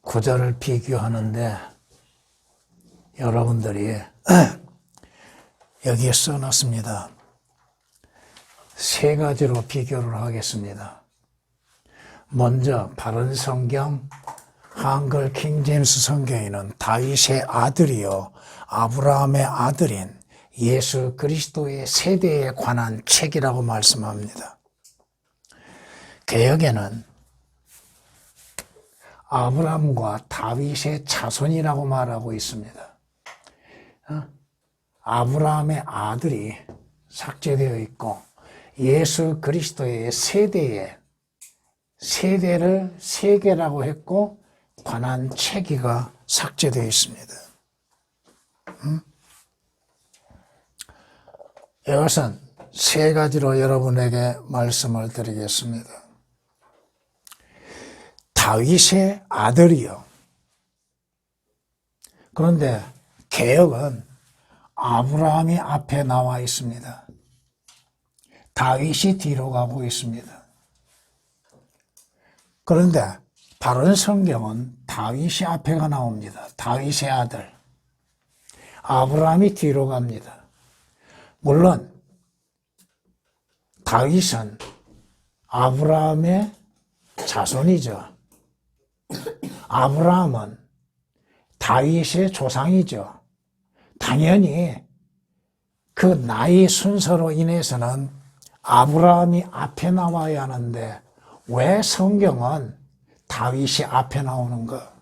구절을 비교하는데 여러분들이 여기에 써놨습니다. 세 가지로 비교를 하겠습니다. 먼저 바른 성경 한글 킹제임스 성경에는 다윗의 아들이요 아브라함의 아들인 예수 그리스도의 세대에 관한 책이라고 말씀합니다. 개역에는 아브라함과 다윗의 자손이라고 말하고 있습니다. 아브라함의 아들이 삭제되어 있고 예수 그리스도의 세대를 세계라고 했고 관한 체계가 삭제되어 있습니다. 이것은 세 가지로 여러분에게 말씀을 드리겠습니다. 다윗의 아들이요. 그런데 개역은 아브라함이 앞에 나와 있습니다. 다윗이 뒤로 가고 있습니다. 그런데 바른 성경은 다윗이 앞에가 나옵니다. 다윗의 아들. 아브라함이 뒤로 갑니다. 물론 다윗은 아브라함의 자손이죠. 아브라함은 다윗의 조상이죠. 당연히 그 나이 순서로 인해서는 아브라함이 앞에 나와야 하는데 왜 성경은 다윗이 앞에 나오는가?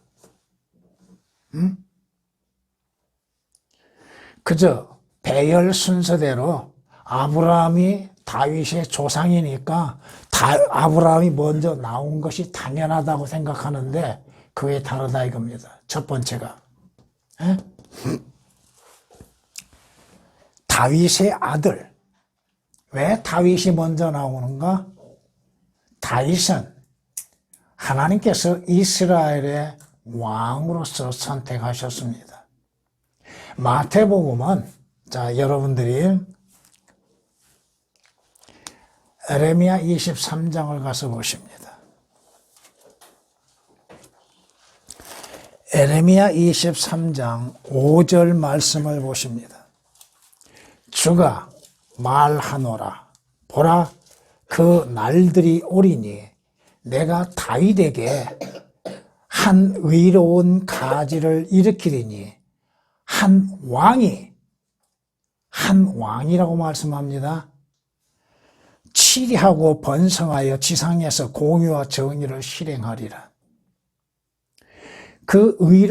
그저 배열 순서대로 아브라함이 다윗의 조상이니까 아브라함이 먼저 나온 것이 당연하다고 생각하는데 그게 다르다 이겁니다. 첫 번째가 다윗의 아들. 왜 다윗이 먼저 나오는가? 다윗은 하나님께서 이스라엘의 왕으로서 선택하셨습니다. 마태복음은 여러분들이 에레미야 23장을 가서 보십니다. 에레미야 23장 5절 말씀을 보십니다. 주가 말하노라. 보라, 그 날들이 오리니 내가 다윗에게 한 의로운 가지를 일으키리니 한 왕이라고 말씀합니다. 치리하고 번성하여 지상에서 공의와 정의를 실행하리라.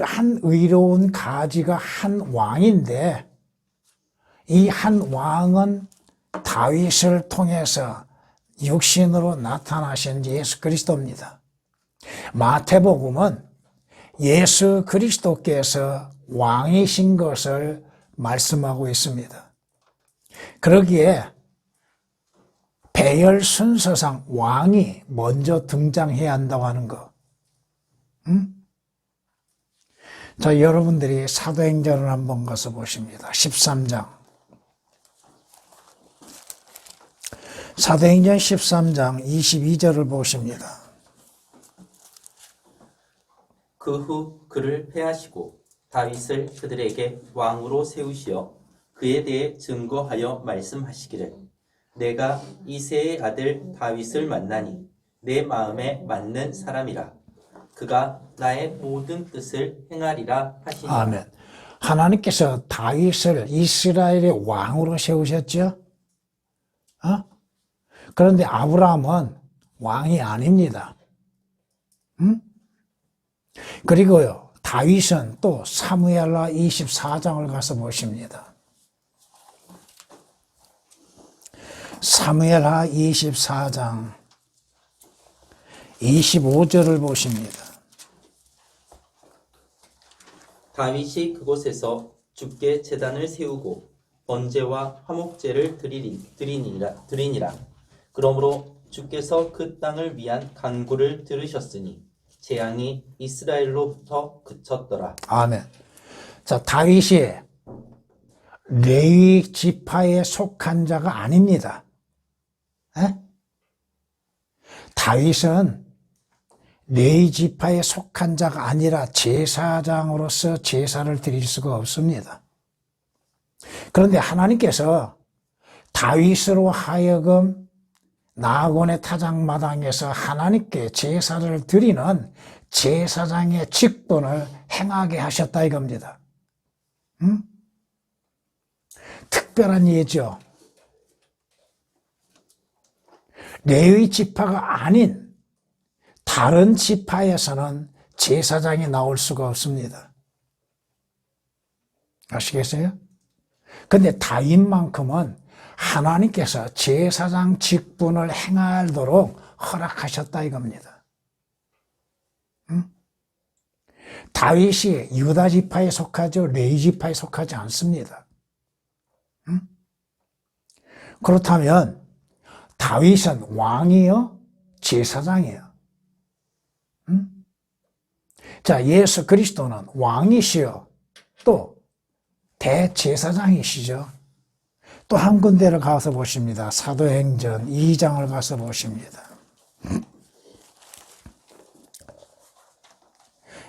한 의로운 가지가 한 왕인데 이 한 왕은 다윗을 통해서 육신으로 나타나신 예수 그리스도입니다. 마태복음은 예수 그리스도께서 왕이신 것을 말씀하고 있습니다. 그러기에 배열 순서상 왕이 먼저 등장해야 한다고 하는 거. 자, 여러분들이 사도행전을 한번 가서 보십니다. 13장. 사도행전 13장 22절을 보십니다. 그 후 그를 패하시고 다윗을 그들에게 왕으로 세우시어 그에 대해 증거하여 말씀하시기를 내가 이새의 아들 다윗을 만나니 내 마음에 맞는 사람이라 그가 나의 모든 뜻을 행하리라 하시니. 아멘. 하나님께서 다윗을 이스라엘의 왕으로 세우셨죠? 그런데 아브라함은 왕이 아닙니다. 그리고요, 다윗은 또 사무엘하 24장을 가서 보십니다. 사무엘하 24장 25절을 보십니다. 다윗이 그곳에서 주께 제단을 세우고 번제와 화목제를 드리니라. 그러므로 주께서 그 땅을 위한 간구를 들으셨으니 재앙이 이스라엘로부터 그쳤더라. 아멘. 자, 다윗이 레위 지파에 속한 자가 아닙니다. 다윗은 레위 지파에 속한 자가 아니라 제사장으로서 제사를 드릴 수가 없습니다. 그런데 하나님께서 다윗으로 하여금 나아곤의 타작마당에서 하나님께 제사를 드리는 제사장의 직분을 행하게 하셨다 이겁니다. 특별한 예죠. 레위 지파가 아닌 다른 지파에서는 제사장이 나올 수가 없습니다. 아시겠어요? 근데 다윗만큼은 하나님께서 제사장 직분을 행하도록 허락하셨다 이겁니다. 다윗이 유다 지파에 속하죠. 레위 지파에 속하지 않습니다. 그렇다면 다윗은 왕이요? 제사장이요? 자, 예수 그리스도는 왕이시요. 또 대제사장이시죠. 또 한 군데를 가서 보십니다. 사도행전 2장을 가서 보십니다.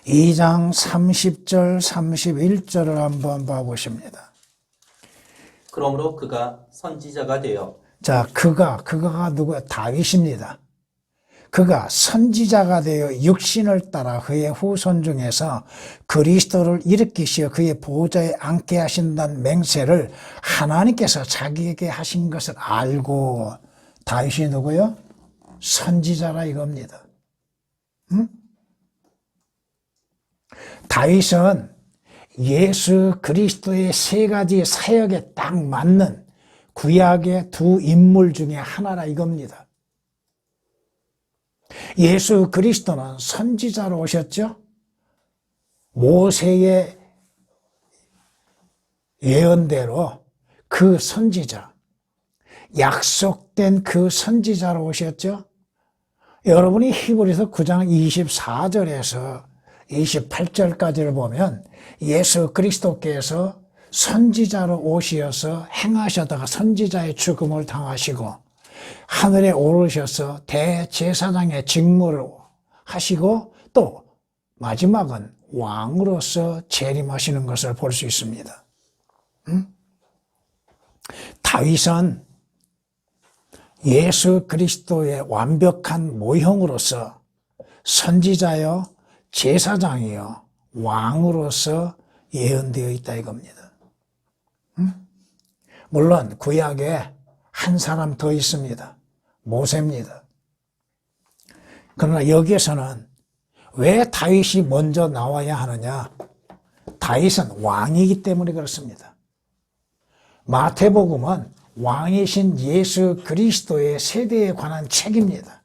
2장 30절 31절을 한번 봐보십니다. 그러므로 그가 선지자가 되어 자, 그가 누구야? 다윗입니다. 그가 선지자가 되어 육신을 따라 그의 후손 중에서 그리스도를 일으키시어 그의 보좌에 앉게 하신다는 맹세를 하나님께서 자기에게 하신 것을 알고 다윗이 누구요? 선지자라 이겁니다. 다윗은 예수 그리스도의 세 가지 사역에 딱 맞는 구약의 두 인물 중에 하나라 이겁니다. 예수 그리스도는 선지자로 오셨죠. 모세의 예언대로 그 선지자, 약속된 그 선지자로 오셨죠. 여러분이 히브리서 9장 24절에서 28절까지를 보면 예수 그리스도께서 선지자로 오시어서 행하셨다가 선지자의 죽음을 당하시고 하늘에 오르셔서 대제사장의 직무를 하시고 또 마지막은 왕으로서 재림하시는 것을 볼 수 있습니다. 다윗은 예수 그리스도의 완벽한 모형으로서 선지자요, 제사장이요, 왕으로서 예언되어 있다 이겁니다. 물론 구약에 한 사람 더 있습니다. 모세입니다. 그러나 여기에서는 왜 다윗이 먼저 나와야 하느냐? 다윗은 왕이기 때문에 그렇습니다. 마태복음은 왕이신 예수 그리스도의 세대에 관한 책입니다.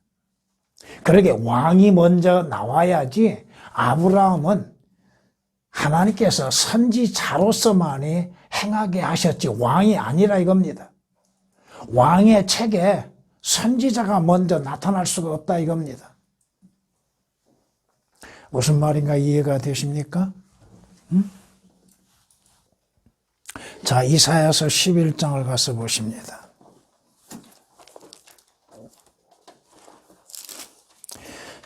그러게 왕이 먼저 나와야지 아브라함은 하나님께서 선지자로서만이 행하게 하셨지 왕이 아니라 이겁니다. 왕의 책에 선지자가 먼저 나타날 수가 없다 이겁니다. 무슨 말인가 이해가 되십니까? 자, 이사야서 11장을 가서 보십니다.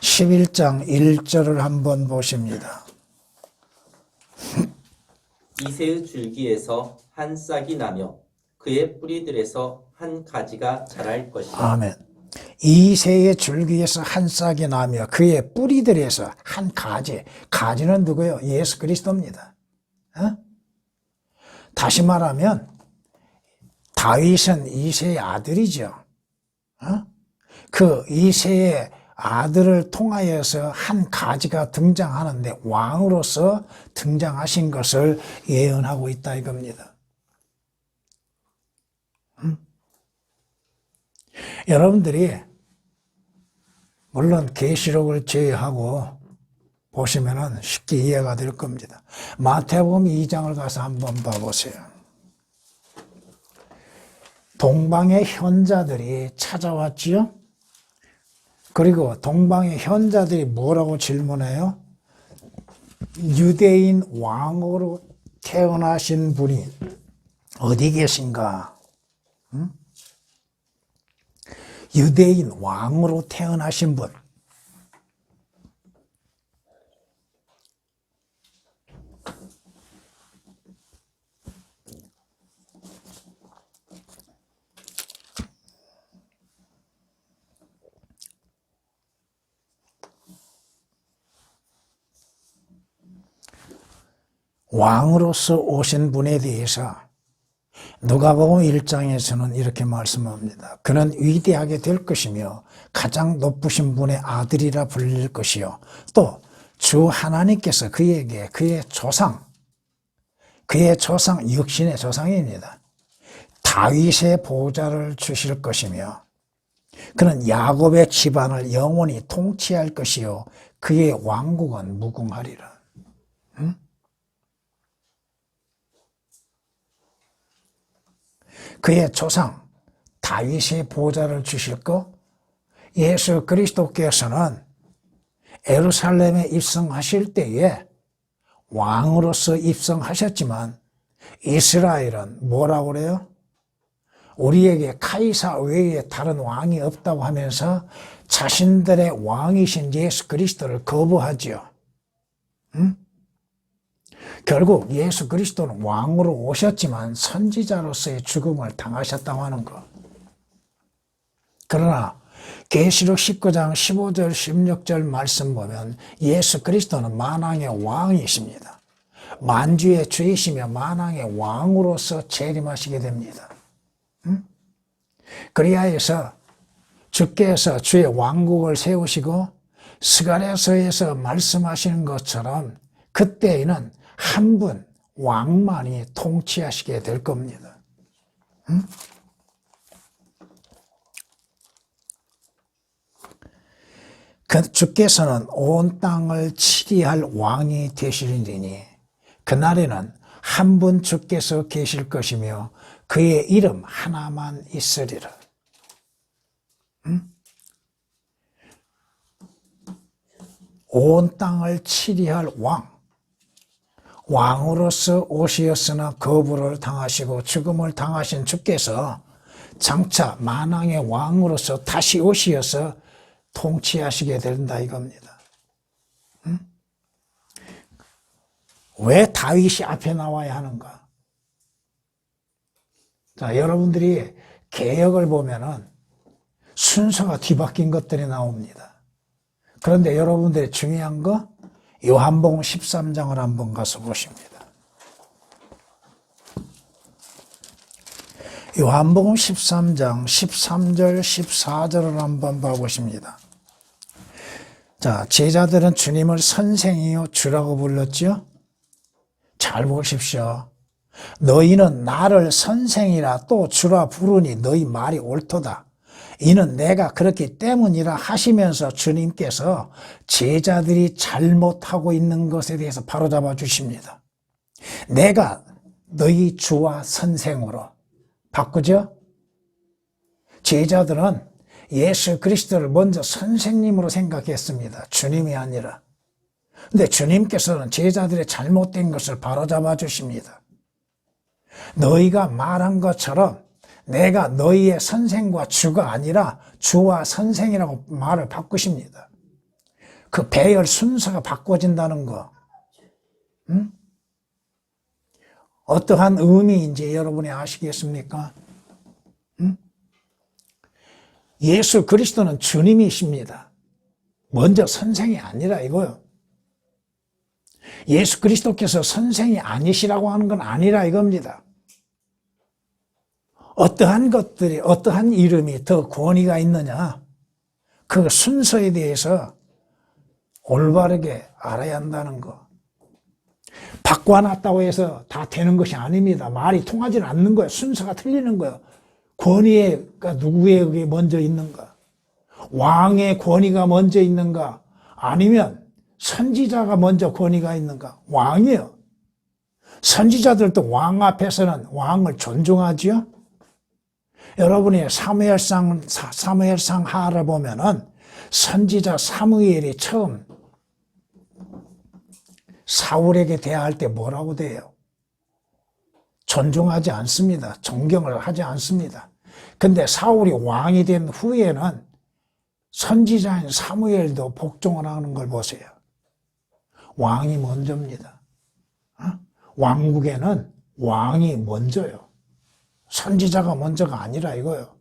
(11장) 1절을 한번 보십니다. 이새의 줄기에서 한 싹이 나며 그의 뿌리들에서 한 가지가 자랄 것이다. 아멘. 이새의 줄기에서 한 싹이 나며 그의 뿌리들에서 한 가지. 가지는 누구예요? 예수 그리스도입니다. 다시 말하면 다윗은 이새의 아들이죠. 그 이새의 아들을 통하여서 한 가지가 등장하는데 왕으로서 등장하신 것을 예언하고 있다 이겁니다. 여러분들이 물론 계시록을 제외하고 보시면은 쉽게 이해가 될 겁니다. 마태복음 2장을 가서 한번 봐보세요. 동방의 현자들이 찾아왔지요. 그리고 동방의 현자들이 뭐라고 질문해요? 유대인 왕으로 태어나신 분이 어디 계신가? 유대인 왕으로 태어나신 분. 왕으로서 오신 분에 대해서 누가복음 1장에서는 이렇게 말씀합니다. 그는 위대하게 될 것이며 가장 높으신 분의 아들이라 불릴 것이요. 또 주 하나님께서 그에게 그의 조상 육신의 조상입니다. 다윗의 보좌를 주실 것이며 그는 야곱의 집안을 영원히 통치할 것이요. 그의 왕국은 무궁하리라. 그의 조상 다윗의 보좌를 주실 것, 예수 그리스도께서는 예루살렘에 입성하실 때에 왕으로서 입성하셨지만 이스라엘은 뭐라고 그래요? 우리에게 카이사 외에 다른 왕이 없다고 하면서 자신들의 왕이신 예수 그리스도를 거부하지요. 결국 예수 그리스도는 왕으로 오셨지만 선지자로서의 죽음을 당하셨다고 하는 것. 그러나 계시록 19장 15절 16절 말씀 보면 예수 그리스도는 만왕의 왕이십니다. 만주의 주이시며 만왕의 왕으로서 재림하시게 됩니다. 그리하여서 주께서 주의 왕국을 세우시고 스가랴서에서 말씀하시는 것처럼 그때에는 한 분 왕만이 통치하시게 될 겁니다. 주께서는 온 땅을 치리할 왕이 되시리니 그날에는 한 분 주께서 계실 것이며 그의 이름 하나만 있으리라. 온 땅을 치리할 왕으로서 오시었으나 거부를 당하시고 죽음을 당하신 주께서 장차 만왕의 왕으로서 다시 오시어서 통치하시게 된다 이겁니다. 왜 다윗이 앞에 나와야 하는가? 자, 여러분들이 개역을 보면은 순서가 뒤바뀐 것들이 나옵니다. 그런데 여러분들이 중요한 거 요한복음 13장을 한번 가서 보십니다. 요한복음 13장 13절 14절을 한번 봐보십니다. 자, 제자들은 주님을 선생이요 주라고 불렀죠. 잘 보십시오. 너희는 나를 선생이라 또 주라 부르니 너희 말이 옳도다. 이는 내가 그렇기 때문이라 하시면서 주님께서 제자들이 잘못하고 있는 것에 대해서 바로잡아 주십니다. 내가 너희 주와 선생으로 바꾸죠? 제자들은 예수 그리스도를 먼저 선생님으로 생각했습니다. 주님이 아니라. 근데 주님께서는 제자들의 잘못된 것을 바로잡아 주십니다. 너희가 말한 것처럼 내가 너희의 선생과 주가 아니라 주와 선생이라고 말을 바꾸십니다. 그 배열 순서가 바꿔진다는 거. 어떠한 의미인지 여러분이 아시겠습니까? 예수 그리스도는 주님이십니다. 먼저 선생이 아니라 이거요. 예수 그리스도께서 선생이 아니시라고 하는 건 아니라 이겁니다. 어떠한 것들이, 어떠한 이름이 더 권위가 있느냐, 그 순서에 대해서 올바르게 알아야 한다는 거. 바꿔놨다고 해서 다 되는 것이 아닙니다. 말이 통하지 않는 거예요. 순서가 틀리는 거예요. 권위가 누구에게 먼저 있는가? 왕의 권위가 먼저 있는가? 아니면 선지자가 먼저 권위가 있는가? 왕이요. 선지자들도 왕 앞에서는 왕을 존중하지요. 여러분이 사무엘상 하를 보면은 선지자 사무엘이 처음 사울에게 대할 때 뭐라고 돼요? 존중하지 않습니다. 존경을 하지 않습니다. 근데 사울이 왕이 된 후에는 선지자인 사무엘도 복종을 하는 걸 보세요. 왕이 먼저입니다. 왕국에는 왕이 먼저요. 선지자가 먼저가 아니라 이거요.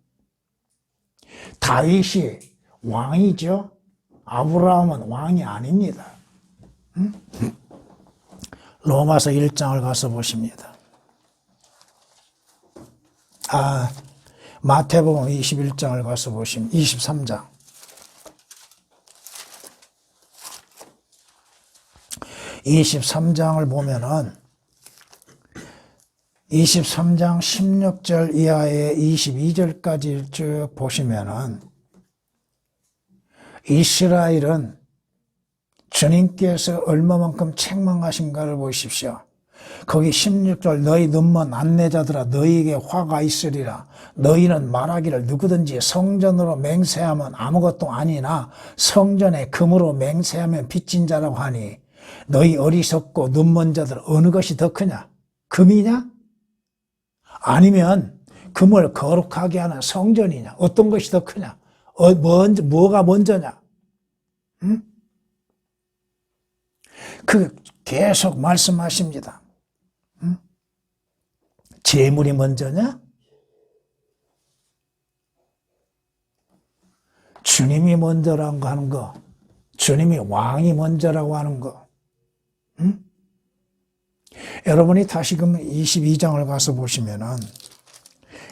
다윗이 왕이죠. 아브라함은 왕이 아닙니다. 로마서 1장을 가서 보십니다. 마태복음 21장을 가서 보시면 23장. 23장을 보면은 23장 16절 이하의 22절까지 쭉 보시면은 이스라엘은 주님께서 얼마만큼 책망하신가를 보십시오. 거기 16절 너희 눈먼 안내자들아 너희에게 화가 있으리라. 너희는 말하기를 누구든지 성전으로 맹세하면 아무것도 아니나 성전에 금으로 맹세하면 빚진 자라고 하니 너희 어리석고 눈먼 자들 어느 것이 더 크냐? 금이냐? 아니면 금을 거룩하게 하는 성전이냐? 어떤 것이 더 크냐? 뭐가 먼저냐? 응? 계속 말씀하십니다. 응? 재물이 먼저냐? 주님이 먼저라고 하는 거, 주님이 왕이 먼저라고 하는 거. 응? 여러분이 다시금 22장을 가서 보시면은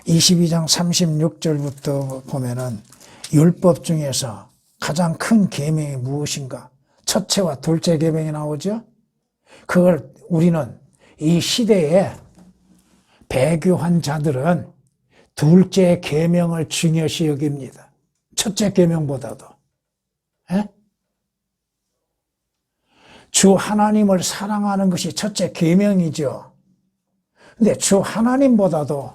22장 36절부터 보면은 율법 중에서 가장 큰 계명이 무엇인가? 첫째와 둘째 계명이 나오죠. 그걸 우리는 이 시대에 배교한 자들은 둘째 계명을 중요시 여깁니다. 첫째 계명보다도. 에? 주 하나님을 사랑하는 것이 첫째 계명이죠. 근데 주 하나님보다도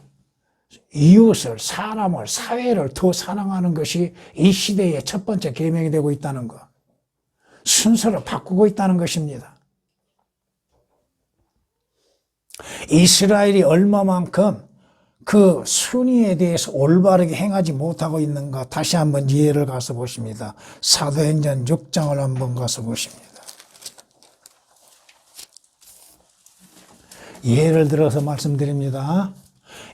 이웃을, 사람을, 사회를 더 사랑하는 것이 이 시대의 첫 번째 계명이 되고 있다는 것. 순서를 바꾸고 있다는 것입니다. 이스라엘이 얼마만큼 그 순위에 대해서 올바르게 행하지 못하고 있는가 다시 한번 이해를 가서 보십니다. 사도행전 6장을 한번 가서 보십니다. 예를 들어서 말씀드립니다.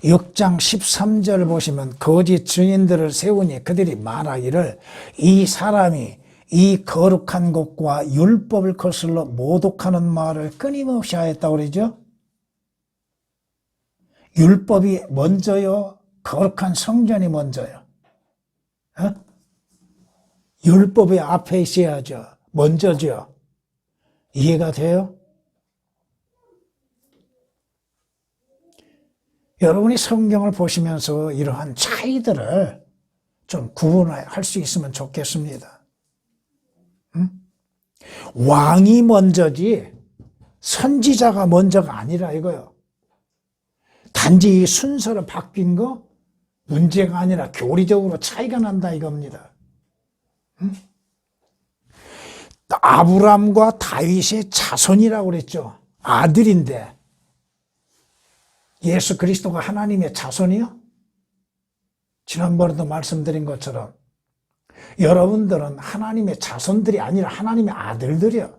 6장 13절 보시면 거짓 증인들을 세우니 그들이 말하기를 이 사람이 이 거룩한 곳과 율법을 거슬러 모독하는 말을 끊임없이 하였다고 그러죠. 율법이 먼저요? 거룩한 성전이 먼저요? 어? 율법이 앞에 있어야죠. 먼저죠. 이해가 돼요? 여러분이 성경을 보시면서 이러한 차이들을 좀 구분할 수 있으면 좋겠습니다. 응? 왕이 먼저지 선지자가 먼저가 아니라 이거요. 단지 이 순서를 바뀐 거 문제가 아니라 교리적으로 차이가 난다 이겁니다. 응? 아브람과 다윗의 자손이라고 그랬죠. 아들인데 예수 그리스도가 하나님의 자손이요? 지난번에도 말씀드린 것처럼 여러분들은 하나님의 자손들이 아니라 하나님의 아들들이요.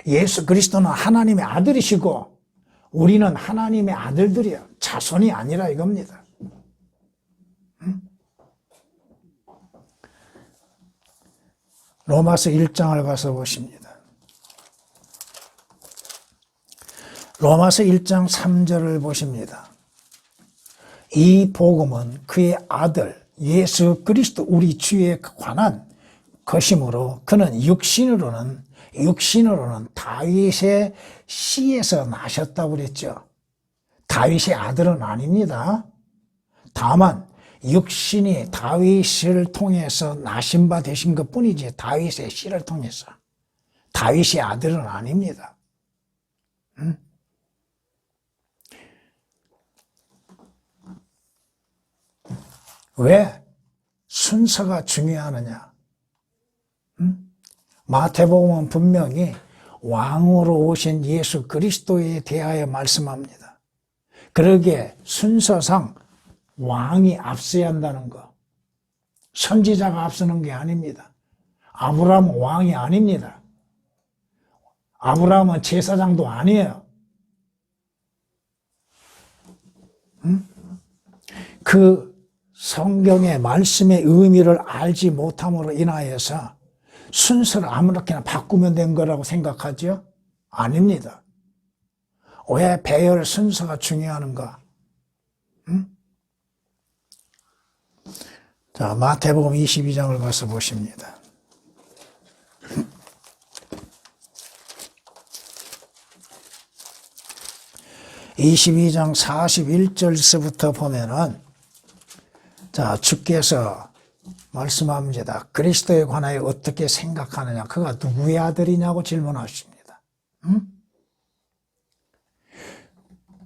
예수 그리스도는 하나님의 아들이시고 우리는 하나님의 아들들이요. 자손이 아니라 이겁니다. 응? 로마서 1장을 가서 보십니다. 로마서 1장 3절을 보십니다. 이 복음은 그의 아들 예수 그리스도 우리 주에 관한 것이므로 그는 육신으로는 다윗의 씨에서 나셨다고 그랬죠. 다윗의 아들은 아닙니다. 다만 육신이 다윗을 통해서 나신 바 되신 것뿐이지 다윗의 씨를 통해서 다윗의 아들은 아닙니다. 응? 왜 순서가 중요하느냐? 마태복음은 분명히 왕으로 오신 예수 그리스도에 대하여 말씀합니다. 그러기에 순서상 왕이 앞서야 한다는 거. 선지자가 앞서는 게 아닙니다. 아브라함은 왕이 아닙니다. 아브라함은 제사장도 아니에요. 그 성경의 말씀의 의미를 알지 못함으로 인하여서 순서를 아무렇게나 바꾸면 된 거라고 생각하죠? 아닙니다. 왜 배열 순서가 중요한가? 응? 자, 마태복음 22장을 가서 보십니다. 22장 41절서부터 보면은, 자, 주께서 말씀합니다. 그리스도에 관하여 어떻게 생각하느냐? 그가 누구의 아들이냐고 질문하십니다. 응?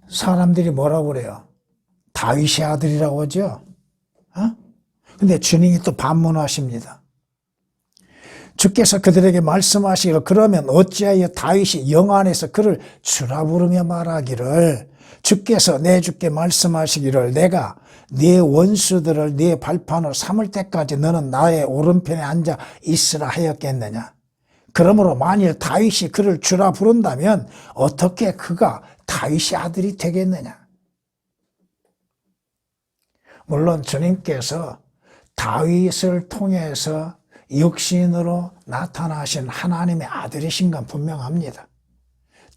사람들이 뭐라고 그래요? 다윗의 아들이라고 하죠? 어? 근데 주님이 또 반문하십니다. 주께서 그들에게 말씀하시기를 그러면 어찌하여 다윗이 영 안에서 그를 주라 부르며 말하기를 주께서 내 주께 말씀하시기를 내가 네 원수들을 네 발판으로 삼을 때까지 너는 나의 오른편에 앉아 있으라 하였겠느냐. 그러므로 만일 다윗이 그를 주라 부른다면 어떻게 그가 다윗의 아들이 되겠느냐. 물론 주님께서 다윗을 통해서 육신으로 나타나신 하나님의 아들이신 건 분명합니다.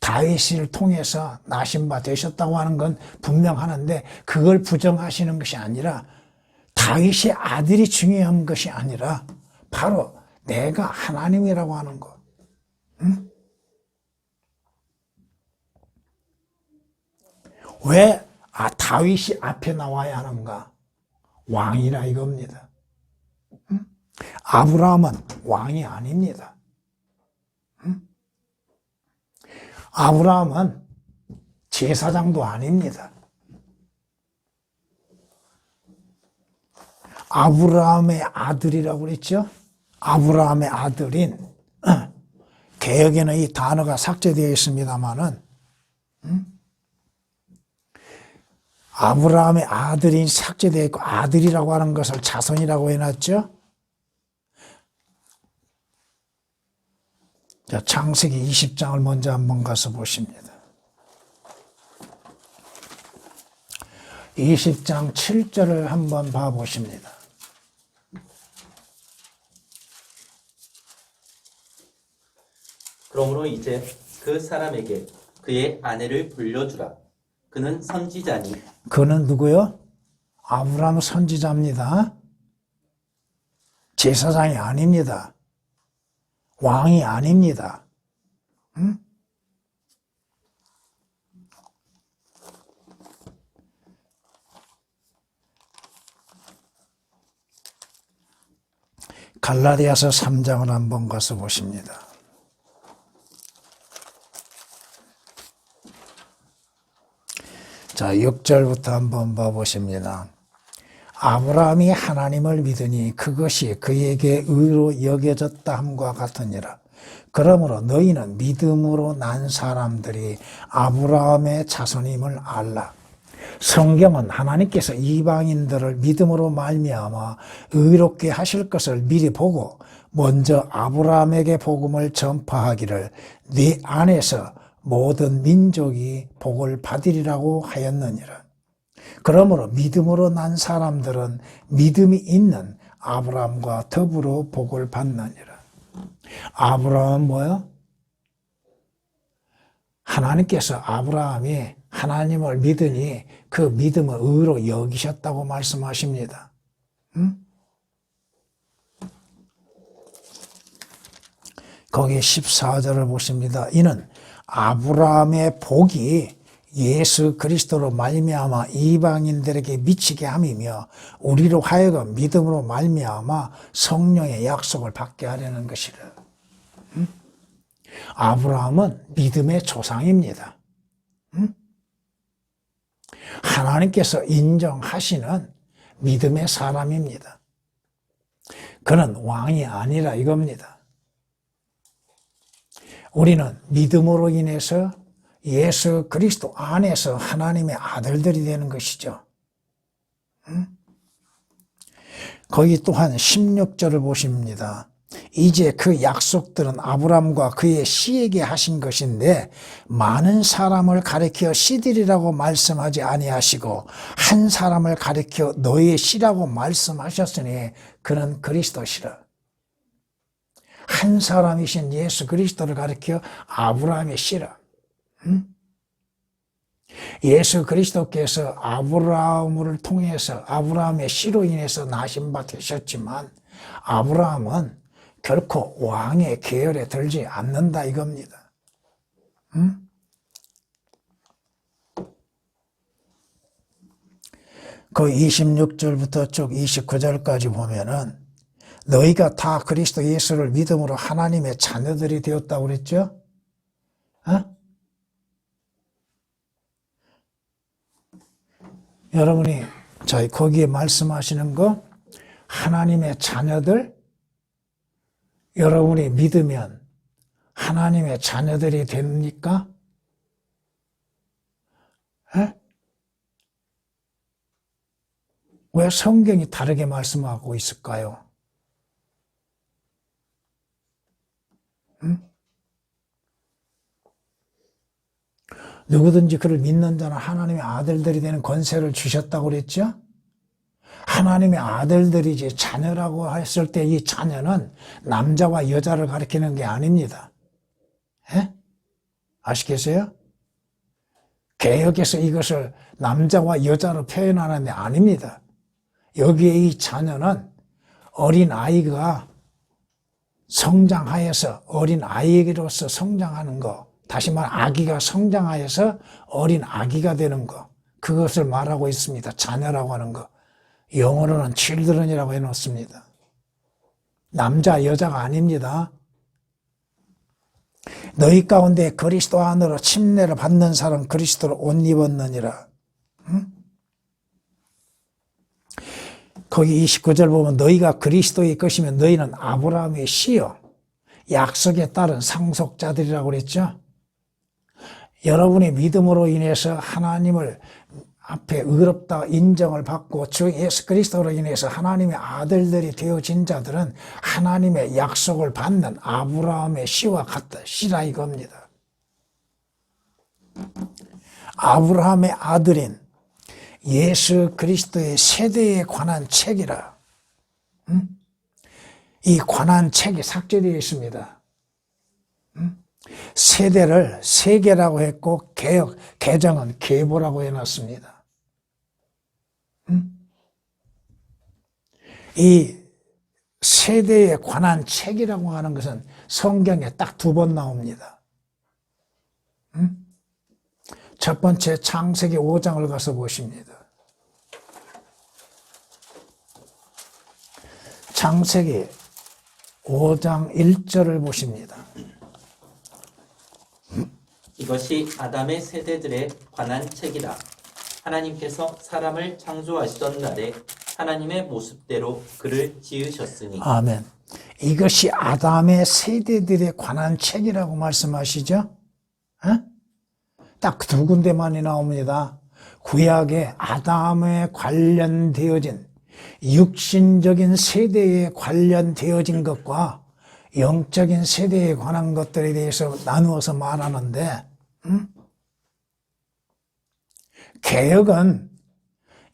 다윗을 통해서 나신 바 되셨다고 하는 건 분명하는데 그걸 부정하시는 것이 아니라 다윗의 아들이 중요한 것이 아니라 바로 내가 하나님이라고 하는 것. 응? 왜 다윗이 앞에 나와야 하는가? 왕이라 이겁니다. 응? 아브라함은 왕이 아닙니다. 응? 아브라함은 제사장도 아닙니다. 아브라함의 아들이라고 그랬죠? 아브라함의 아들인, 개역에는 이 단어가 삭제되어 있습니다만은, 아브라함의 아들인 삭제되어 있고 아들이라고 하는 것을 자손이라고 해놨죠? 자, 창세기 20장을 먼저 한번 가서 보십니다. 20장 7절을 한번 봐보십니다. 그러므로 이제 그 사람에게 그의 아내를 돌려주라. 그는 선지자니. 그는 누구요? 아브라함 선지자입니다. 제사장이 아닙니다. 왕이 아닙니다. 응? 갈라디아서 3장을 한번 가서 보십니다. 자, 6절부터 한번 봐보십니다. 아브라함이 하나님을 믿으니 그것이 그에게 의로 여겨졌다 함과 같으니라. 그러므로 너희는 믿음으로 난 사람들이 아브라함의 자손임을 알라. 성경은 하나님께서 이방인들을 믿음으로 말미암아 의롭게 하실 것을 미리 보고 먼저 아브라함에게 복음을 전파하기를 네 안에서 모든 민족이 복을 받으리라고 하였느니라. 그러므로 믿음으로 난 사람들은 믿음이 있는 아브라함과 더불어 복을 받느니라. 아브라함은 뭐요? 하나님께서 아브라함이 하나님을 믿으니 그 믿음을 의로 여기셨다고 말씀하십니다. 응? 거기 14절을 보십니다. 이는 아브라함의 복이 예수 그리스도로 말미암아 이방인들에게 미치게 함이며 우리로 하여금 믿음으로 말미암아 성령의 약속을 받게 하려는 것이라. 응? 아브라함은 믿음의 조상입니다. 응? 하나님께서 인정하시는 믿음의 사람입니다. 그는 왕이 아니라 이겁니다. 우리는 믿음으로 인해서 예수 그리스도 안에서 하나님의 아들들이 되는 것이죠. 거기 또한 16절을 보십니다. 이제 그 약속들은 아브람과 그의 씨에게 하신 것인데 많은 사람을 가리켜 씨들이라고 말씀하지 아니하시고 한 사람을 가리켜 너의 씨라고 말씀하셨으니 그는 그리스도시라. 한 사람이신 예수 그리스도를 가리켜 아브라함의 씨라. 예수 그리스도께서 아브라함을 통해서 아브라함의 씨로 인해서 나신 바 되셨지만 아브라함은 결코 왕의 계열에 들지 않는다 이겁니다. 그 26절부터 쭉 29절까지 보면은 너희가 다 그리스도 예수를 믿음으로 하나님의 자녀들이 되었다고 그랬죠? 여러분이 거기에 말씀하시는 거 하나님의 자녀들 여러분이 믿으면 하나님의 자녀들이 됩니까? 왜 성경이 다르게 말씀하고 있을까요? 누구든지 그를 믿는 자는 하나님의 아들들이 되는 권세를 주셨다고 그랬죠? 하나님의 아들들이지 자녀라고 했을 때 이 자녀는 남자와 여자를 가리키는 게 아닙니다. 아시겠어요? 개역에서 이것을 남자와 여자로 표현하는 게 아닙니다. 여기에 이 자녀는 어린 아이가 성장하여서 어린 아이로서 성장하는 거, 다시 말해 아기가 성장하여서 어린 아기가 되는 거, 그것을 말하고 있습니다. 자녀라고 하는 거. 영어로는 children이라고 해놓습니다. 남자, 여자가 아닙니다. 너희 가운데 그리스도 안으로 침례를 받는 사람 그리스도를 옷 입었느니라. 거기 29절 보면 너희가 그리스도의 것이면 너희는 아브라함의 씨요 약속에 따른 상속자들이라고 그랬죠. 여러분의 믿음으로 인해서 하나님을 앞에 의롭다 인정을 받고 주 예수 그리스도로 인해서 하나님의 아들들이 되어진 자들은 하나님의 약속을 받는 아브라함의 씨와 같다. 씨라 이겁니다. 아브라함의 아들인 예수 그리스도의 세대에 관한 책이라. 이 관한 책이 삭제되어 있습니다. 세대를 세계라고 했고 개정은 계보라고 해놨습니다. 이 세대에 관한 책이라고 하는 것은 성경에 딱 2번 나옵니다. 첫 번째 창세기 5장을 가서 보십니다. 창세기 5장 1절을 보십니다. 이것이 아담의 세대들에 관한 책이라. 하나님께서 사람을 창조하시던 날에 하나님의 모습대로 그를 지으셨으니. 아멘. 이것이 아담의 세대들에 관한 책이라고 말씀하시죠? 딱 2군데만이 나옵니다. 구약에 아담에 관련되어진 육신적인 세대에 관련되어진 것과 영적인 세대에 관한 것들에 대해서 나누어서 말하는데 개역은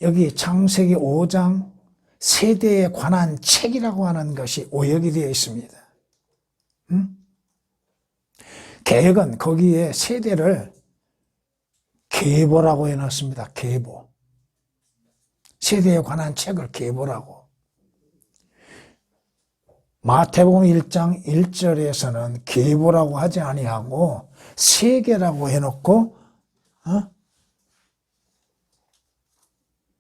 여기 창세기 5장 세대에 관한 책이라고 하는 것이 오역이 되어 있습니다. 개역은 거기에 세대를 계보라고 해놨습니다. 계보. 세대에 관한 책을 계보라고. 마태복음 1장 1절에서는 계보라고 하지 아니하고 세계라고 해놓고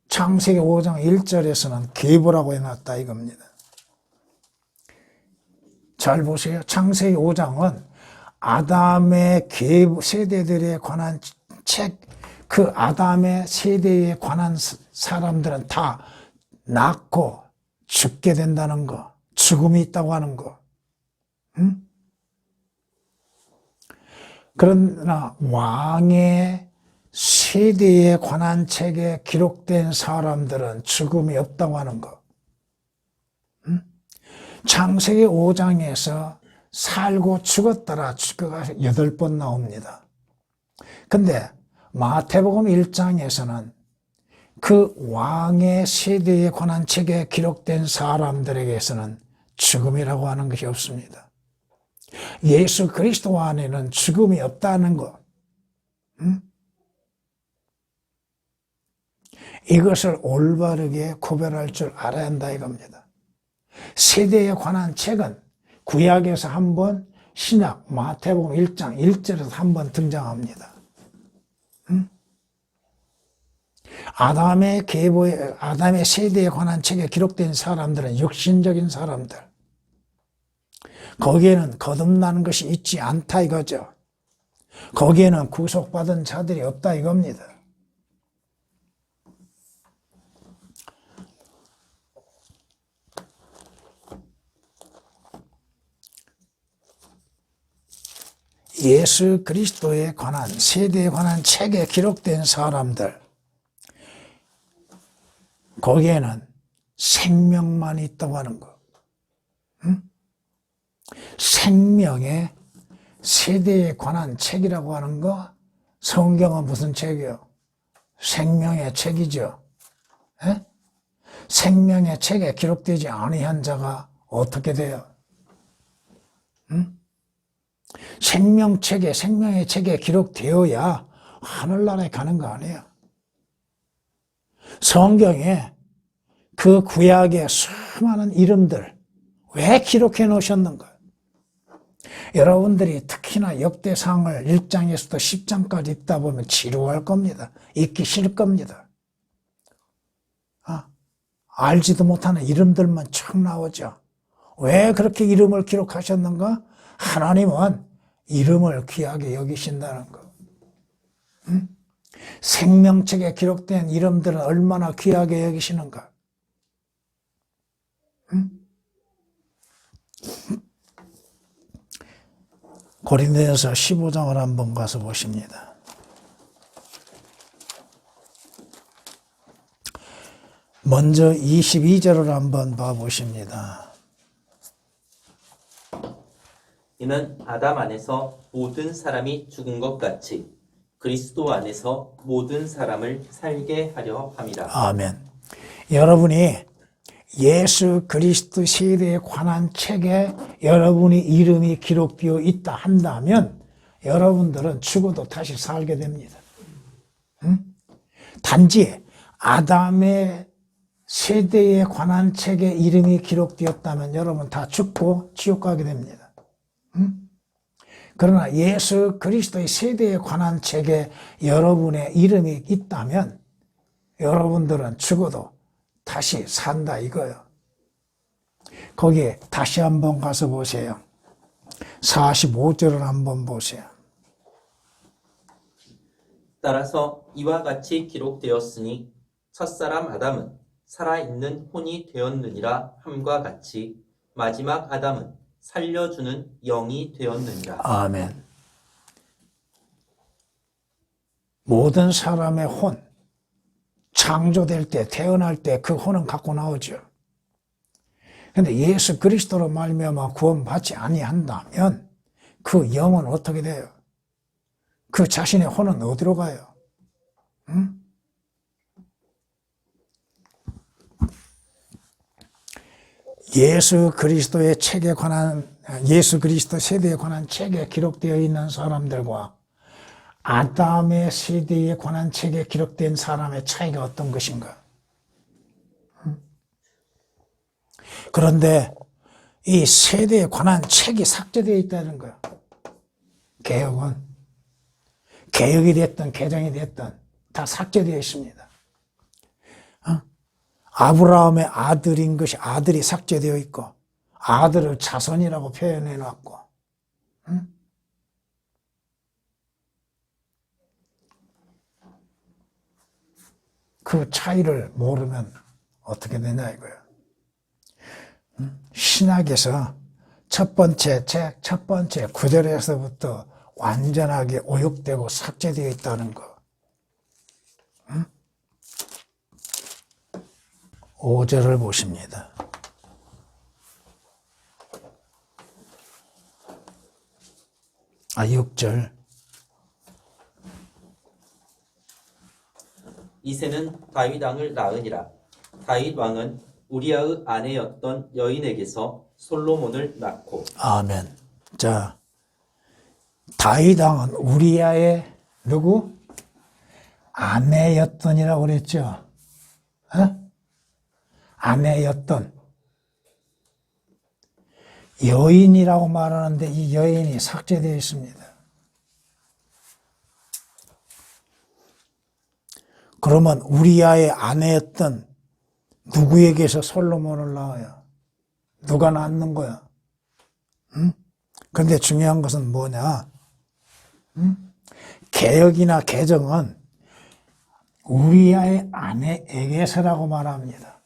창세기 5장 1절에서는 계보라고 해놨다 이겁니다. 잘 보세요. 창세기 5장은 아담의 세대들에 관한 책, 그 아담의 세대에 관한 사람들은 다 낳고 죽게 된다는 거, 죽음이 있다고 하는 거. 그러나 왕의 세대에 관한 책에 기록된 사람들은 죽음이 없다고 하는 거. 창세기 5장에서 살고 죽었더라 그가 8번 나옵니다. 근데 마태복음 1장에서는 그 왕의 세대에 관한 책에 기록된 사람들에게서는 죽음이라고 하는 것이 없습니다. 예수 그리스도 안에는 죽음이 없다는 것. 이것을 올바르게 구별할 줄 알아야 한다 이겁니다. 세대에 관한 책은 구약에서 한 번, 신약 마태복음 1장 1절에서 한 번 등장합니다. 아담의 세대에 관한 책에 기록된 사람들은 육신적인 사람들. 거기에는 거듭나는 것이 있지 않다 이거죠. 거기에는 구속받은 자들이 없다 이겁니다. 예수 그리스도에 관한 세대에 관한 책에 기록된 사람들, 거기에는 생명만 있다고 하는 거. 생명의 세대에 관한 책이라고 하는 거, 성경은 무슨 책이요? 생명의 책이죠. 에? 생명의 책에 기록되지 아니한 자가 어떻게 돼요? 생명의 책에 기록되어야 하늘나라에 가는 거 아니에요. 성경에 그 구약의 수많은 이름들 왜 기록해 놓으셨는가? 여러분들이 특히나 역대상을 1장에서부터 10장까지 읽다 보면 지루할 겁니다. 읽기 싫을 겁니다. 알지도 못하는 이름들만 쭉 나오죠. 왜 그렇게 이름을 기록하셨는가? 하나님은 이름을 귀하게 여기신다는 거. 생명책에 기록된 이름들은 얼마나 귀하게 여기시는가? 고린도전서 15장을 한번 가서 보십니다. 먼저 22절을 한번 봐보십니다. 이는 아담 안에서 모든 사람이 죽은 것 같이 그리스도 안에서 모든 사람을 살게 하려 함이라. 아멘. 여러분이 예수 그리스도 세대에 관한 책에 여러분의 이름이 기록되어 있다 한다면 여러분들은 죽어도 다시 살게 됩니다. 단지 아담의 세대에 관한 책에 이름이 기록되었다면 여러분 다 죽고 지옥 가게 됩니다. 그러나 예수 그리스도의 세대에 관한 책에 여러분의 이름이 있다면 여러분들은 죽어도 다시 산다 이거예요. 거기에 다시 한번 가서 보세요. 45절을 한번 보세요. 따라서 이와 같이 기록되었으니 첫사람 아담은 살아있는 혼이 되었느니라 함과 같이 마지막 아담은 살려주는 영이 되었느니라. 아멘. 모든 사람의 혼, 창조될 때, 태어날 때 그 혼은 갖고 나오죠. 그런데 예수 그리스도로 말미암아 구원받지 아니한다면 그 영은 어떻게 돼요? 그 자신의 혼은 어디로 가요? 예수 그리스도의 책에 관한, 예수 그리스도 세대에 관한 책에 기록되어 있는 사람들과 아담의 세대에 관한 책에 기록된 사람의 차이가 어떤 것인가? 그런데 이 세대에 관한 책이 삭제되어 있다는 거야. 개혁이 됐든 개정이 됐든 다 삭제되어 있습니다. 아브라함의 아들인 것이 아들이 삭제되어 있고 아들을 자손이라고 표현해 놨고 그 차이를 모르면 어떻게 되냐 이거예요. 신학에서 첫 번째 9절에서부터 완전하게 오역되고 삭제되어 있다는 거. 5절을 보십니다. 아, 6절. 이새는 다윗 왕을 낳으니라. 다윗 왕은 우리아의 아내였던 여인에게서 솔로몬을 낳고. 아멘. 자, 다윗 왕은 우리아의 누구? 아내였더니라고 그랬죠. 아내였던 여인이라고 말하는데 이 여인이 삭제되어 있습니다. 그러면 우리아의 아내였던 누구에게서 솔로몬을 낳아요? 누가 낳는 거야? 그런데 중요한 것은 뭐냐? 개혁이나 개정은 우리아의 아내에게서라고 말합니다.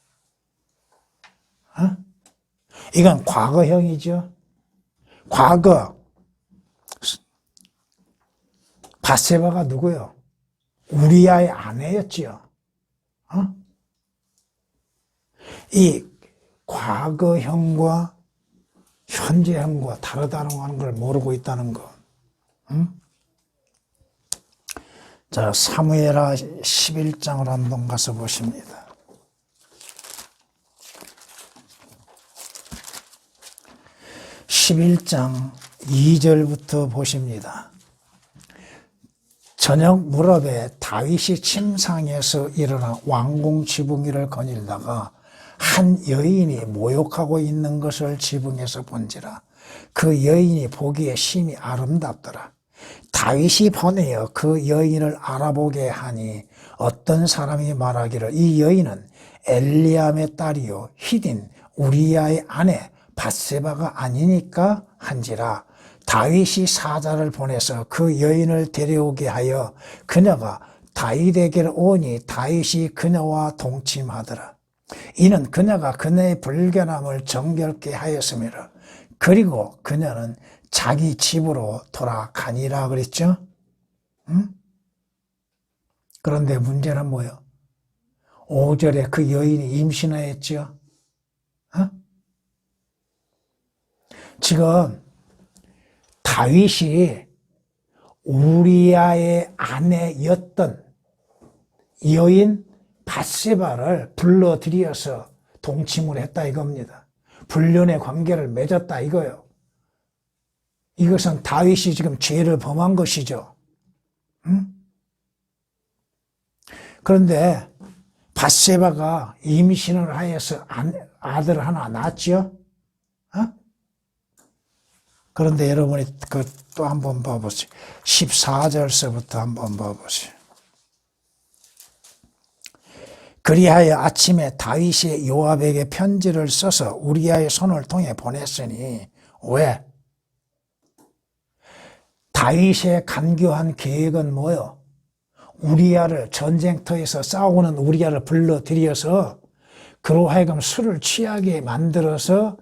이건 과거형이죠. 과거 밧세바가 누구요? 우리아의 아내였지요. 이 과거형과 현재형과 다르다는 하는 걸 모르고 있다는 거. 자, 사무엘하 11장을 한번 가서 보십니다. 11장 2절부터 보십니다. 저녁 무렵에 다윗이 침상에서 일어나 왕궁 지붕위를 거닐다가 한 여인이 모욕하고 있는 것을 지붕에서 본지라. 그 여인이 보기에 심히 아름답더라. 다윗이 보내어 그 여인을 알아보게 하니 어떤 사람이 말하기를 이 여인은 엘리암의 딸이요 히딘 우리아의 아내 밧세바가 아니니까 한지라. 다윗이 사자를 보내서 그 여인을 데려오게 하여 그녀가 다윗에게로 오니 다윗이 그녀와 동침하더라. 이는 그녀가 그녀의 불견함을 정결케 하였음이라. 그리고 그녀는 자기 집으로 돌아가니라 그랬죠. 그런데 문제는 뭐예요? 5절에 그 여인이 임신하였죠. 지금 다윗이 우리아의 아내였던 여인 밧세바를 불러들여서 동침을 했다 이겁니다. 불륜의 관계를 맺었다 이거요. 이것은 다윗이 지금 죄를 범한 것이죠. 그런데 밧세바가 임신을 하여서 아들 하나 낳았죠. 그런데 여러분이 또 한번 봐보세요. 14절서부터 한번 봐보세요. 그리하여 아침에 다윗이 요압에게 편지를 써서 우리아의 손을 통해 보냈으니 왜? 다윗의 간교한 계획은 뭐요? 우리아를 전쟁터에서 싸우는 우리아를 불러들여서 그로 하여금 술을 취하게 만들어서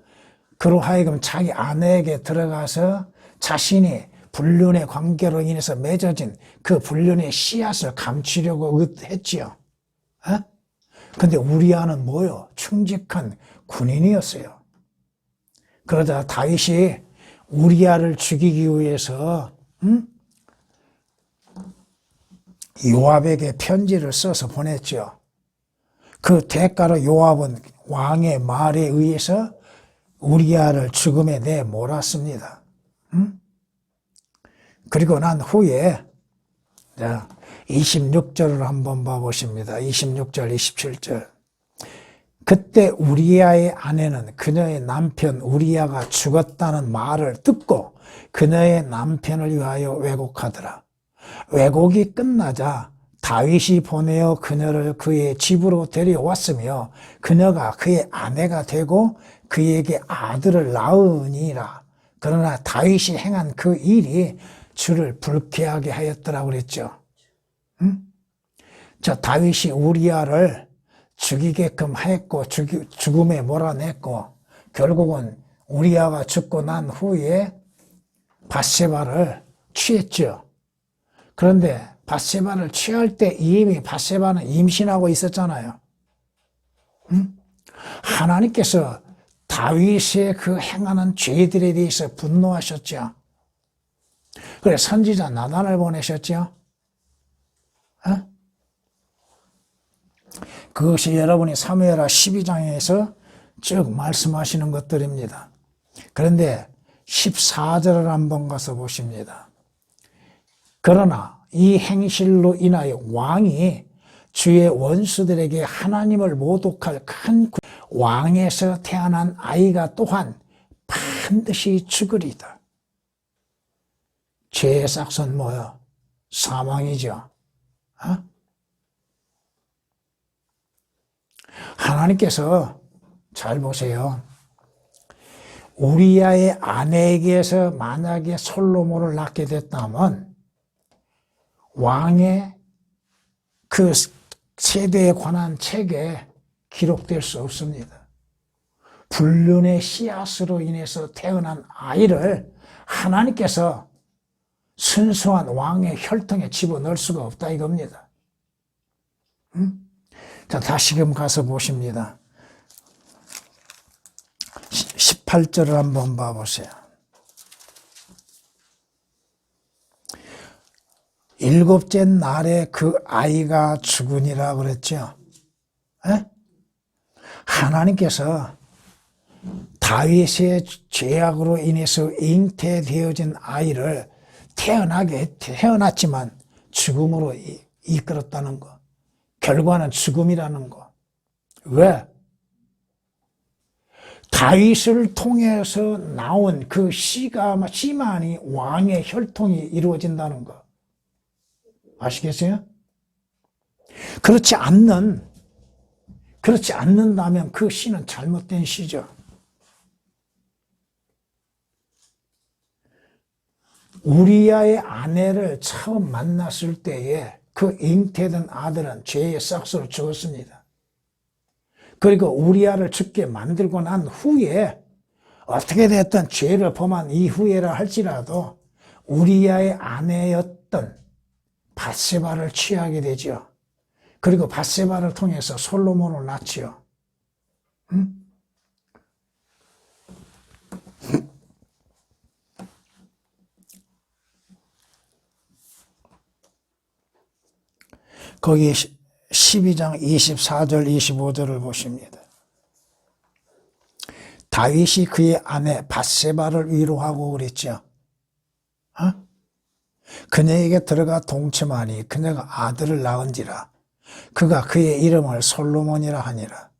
그로 하여금 자기 아내에게 들어가서 자신이 불륜의 관계로 인해서 맺어진 그 불륜의 씨앗을 감추려고 했지요. 근데 우리아는 뭐요? 충직한 군인이었어요. 그러자 다윗이 우리아를 죽이기 위해서 요압에게 편지를 써서 보냈죠. 그 대가로 요압은 왕의 말에 의해서 우리아를 죽음에 내몰았습니다. 그리고 난 후에 26절을 한번 봐보십니다. 26절, 27절. 그때 우리아의 아내는 그녀의 남편 우리아가 죽었다는 말을 듣고 그녀의 남편을 위하여 왜곡하더라. 왜곡이 끝나자 다윗이 보내어 그녀를 그의 집으로 데려왔으며 그녀가 그의 아내가 되고 그에게 아들을 낳으니라. 그러나 다윗이 행한 그 일이 주를 불쾌하게 하였더라고 그랬죠. 저 다윗이 우리아를 죽이게끔 했고 죽음에 몰아냈고 결국은 우리아가 죽고 난 후에 밧세바를 취했죠. 그런데 밧세바를 취할 때 이미 밧세바는 임신하고 있었잖아요. 하나님께서 다윗의 그 행하는 죄들에 대해서 분노하셨죠. 그래 선지자 나단을 보내셨죠. 그것이 여러분이 사무엘하 12장에서 쭉 말씀하시는 것들입니다. 그런데 14절을 한번 가서 보십니다. 그러나 이 행실로 인하여 왕이 주의 원수들에게 하나님을 모독할 큰 왕에서 태어난 아이가 또한 반드시 죽으리다. 죄의 싹은 뭐요? 사망이죠. 어? 하나님께서 잘 보세요. 우리아의 아내에게서 만약에 솔로몬을 낳게 됐다면 왕의 그 세대에 관한 책에 기록될 수 없습니다. 불륜의 씨앗으로 인해서 태어난 아이를 하나님께서 순수한 왕의 혈통에 집어넣을 수가 없다 이겁니다. 자, 다시금 가서 보십니다. 18절을 한번 봐보세요. 일곱째 날에 그 아이가 죽으니라 그랬죠. 에? 하나님께서 다윗의 죄악으로 인해서 잉태되어진 아이를 태어났지만 죽음으로 이끌었다는 거. 결과는 죽음이라는 거. 왜? 다윗을 통해서 나온 그 씨만이 왕의 혈통이 이루어진다는 거. 아시겠어요? 그렇지 않는다면 그 씨는 잘못된 씨죠. 우리아의 아내를 처음 만났을 때에 그 잉태된 아들은 죄의 싹으로 죽었습니다. 그리고 우리아를 죽게 만들고 난 후에 어떻게 됐든 죄를 범한 이후에라 할지라도 우리아의 아내였던 밧세바를 취하게 되죠. 그리고 밧세바를 통해서 솔로몬을 낳지요. 거기 12장 24절 25절을 보십니다. 다윗이 그의 아내 밧세바를 위로하고 그랬죠. 그녀에게 들어가 동침하니 그녀가 아들을 낳은지라. 그가 그의 이름을 솔로몬이라 하니라.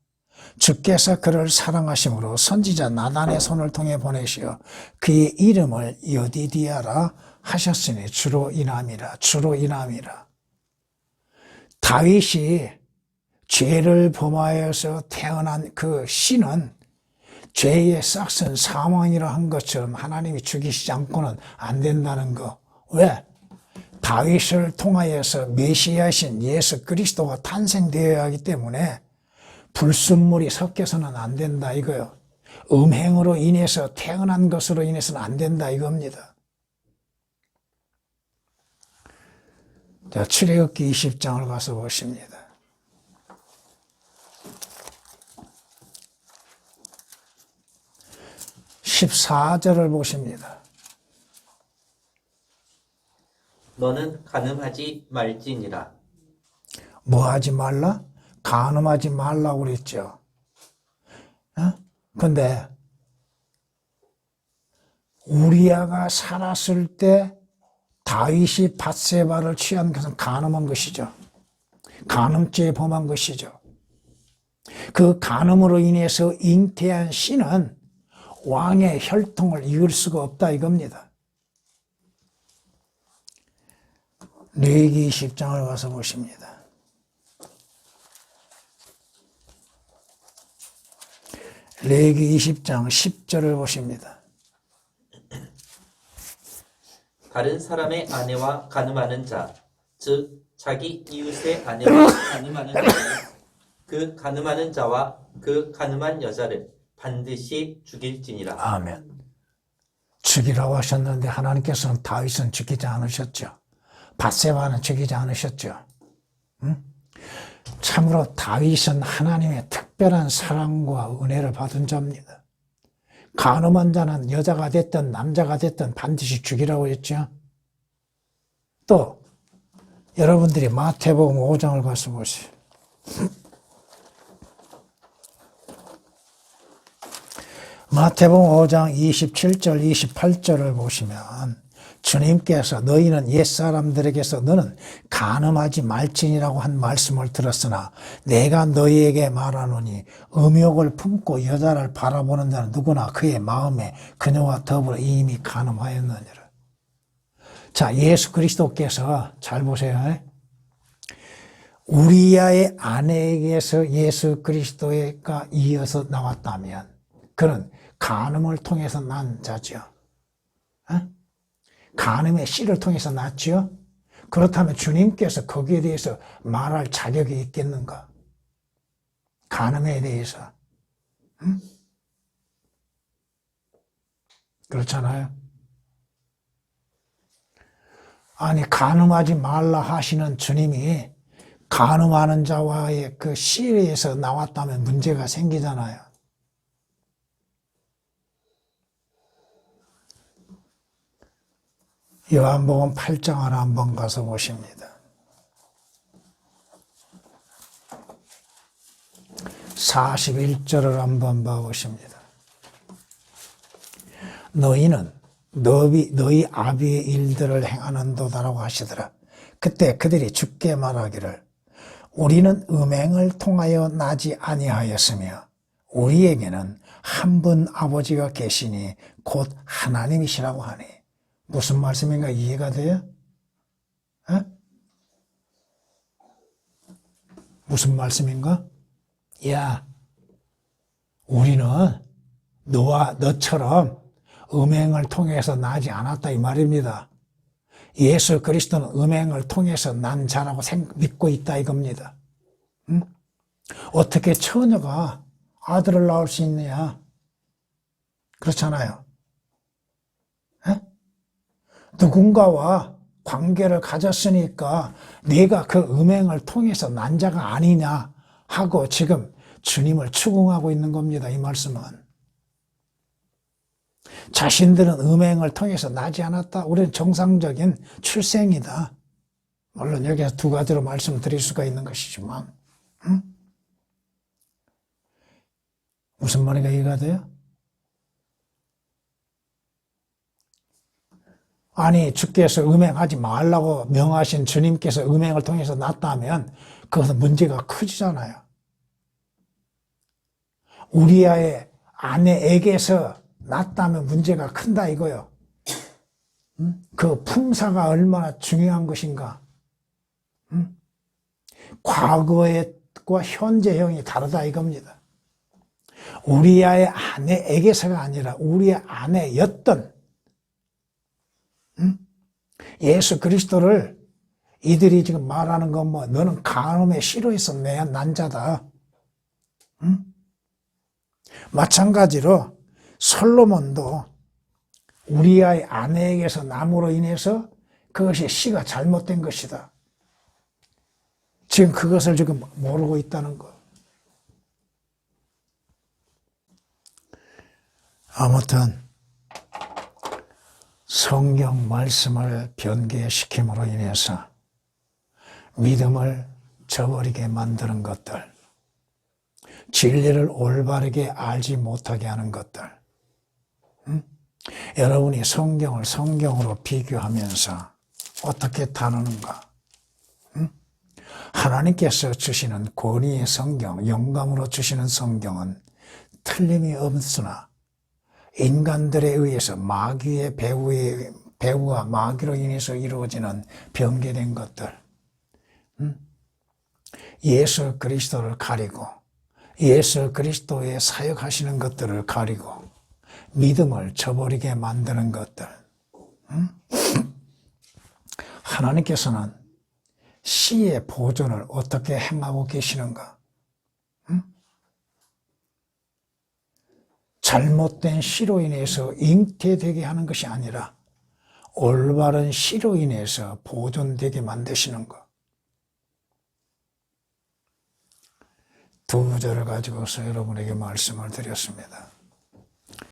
주께서 그를 사랑하심으로 선지자 나단의 손을 통해 보내시어 그의 이름을 여디디아라 하셨으니 주로 인함이라. 다윗이 죄를 범하여서 태어난 그 씨는 죄의 싹은 사망이라 한 것처럼 하나님이 죽이시지 않고는 안 된다는 거. 왜? 다윗을 통하여서 메시아신 예수 그리스도가 탄생되어야 하기 때문에 불순물이 섞여서는 안 된다 이거요. 음행으로 인해서 태어난 것으로 인해서는 안 된다 이겁니다. 자, 출애굽기 20장을 가서 보십니다. (14절을) 보십니다. 너는 간음하지 말지니라. 뭐 하지 말라? 간음하지 말라고 그랬죠. 근데 우리아가 살았을 때 다윗이 밧세바를 취한 것은 간음한 것이죠. 간음죄에 범한 것이죠. 그 간음으로 인해서 잉태한 씨는 왕의 혈통을 이을 수가 없다 이겁니다. 레위기 20장을 가서 보십니다. 레위기 20장 10절을 보십니다. 다른 사람의 아내와 간음하는 자, 즉 자기 이웃의 아내와 간음하는 자는 그 간음하는 자와 그 간음한 여자를 반드시 죽일지니라. 아멘. 죽이라고 하셨는데 하나님께서는 다윗은 죽이지 않으셨죠. 밧세바는 죽이지 않으셨죠. 참으로 다윗은 하나님의 특별한 사랑과 은혜를 받은 자입니다. 간음한 자는 여자가 됐든 남자가 됐든 반드시 죽이라고 했죠. 또 여러분들이 마태복음 5장을 가서 보세요. 마태복음 5장 27절 28절을 보시면 주님께서 너희는 옛사람들에게서 너는 간음하지 말지니라고 한 말씀을 들었으나 내가 너희에게 말하노니 음욕을 품고 여자를 바라보는 자는 누구나 그의 마음에 그녀와 더불어 이미 간음하였느니라. 자, 예수 그리스도께서 잘 보세요. 우리야의 아내에게서 예수 그리스도가 이어서 나왔다면 그는 간음을 통해서 난 자죠. 간음의 씨를 통해서 났죠. 그렇다면 주님께서 거기에 대해서 말할 자격이 있겠는가? 간음에 대해서. 그렇잖아요. 아니, 간음하지 말라 하시는 주님이 간음하는 자와의 그 씨에서 나왔다면 문제가 생기잖아요. 요한복음 8장을 한번 가서 보십니다. 41절을 한번 봐보십니다. 너희는 너희 아비의 일들을 행하는도다라고 하시더라. 그때 그들이 주께 말하기를 우리는 음행을 통하여 나지 아니하였으며 우리에게는 한 분 아버지가 계시니 곧 하나님이시라고 하니. 무슨 말씀인가 이해가 돼요? 무슨 말씀인가? 야, 우리는 너처럼 음행을 통해서 나지 않았다 이 말입니다. 예수 그리스도는 음행을 통해서 난 자라고 믿고 있다 이겁니다. 어떻게 처녀가 아들을 낳을 수 있느냐? 그렇잖아요. 누군가와 관계를 가졌으니까 내가 그 음행을 통해서 난 자가 아니냐 하고 지금 주님을 추궁하고 있는 겁니다. 이 말씀은. 자신들은 음행을 통해서 나지 않았다. 우리는 정상적인 출생이다. 물론 여기서 두 가지로 말씀드릴 수가 있는 것이지만 무슨 말인가 이해가 돼요? 아니, 주께서 음행하지 말라고 명하신 주님께서 음행을 통해서 났다면 그것은 문제가 크지잖아요. 우리의 아내에게서 났다면 문제가 큰다 이거요. 그 품사가 얼마나 중요한 것인가. 과거과 현재형이 다르다 이겁니다. 우리의 아내에게서가 아니라 우리의 아내였던 예수 그리스도를 이들이 지금 말하는 건 뭐 너는 간음의 씨로에서 난 자다. 마찬가지로 솔로몬도 우리의 아내에게서 남으로 인해서 그것이 씨가 잘못된 것이다. 지금 그것을 지금 모르고 있다는 거. 아무튼 성경 말씀을 변개시킴으로 인해서 믿음을 저버리게 만드는 것들, 진리를 올바르게 알지 못하게 하는 것들, 여러분이 성경을 성경으로 비교하면서 어떻게 다루는가? 하나님께서 주시는 권위의 성경, 영감으로 주시는 성경은 틀림이 없으나 인간들에 의해서 마귀의 배후와 마귀로 인해서 이루어지는 변개된 것들, 예수 그리스도를 가리고 예수 그리스도의 사역하시는 것들을 가리고 믿음을 저버리게 만드는 것들, 하나님께서는 씨의 보존을 어떻게 행하고 계시는가? 잘못된 씨로 인해서 잉태되게 하는 것이 아니라 올바른 씨로 인해서 보존되게 만드시는 것. 두 구절을 가지고서 여러분에게 말씀을 드렸습니다.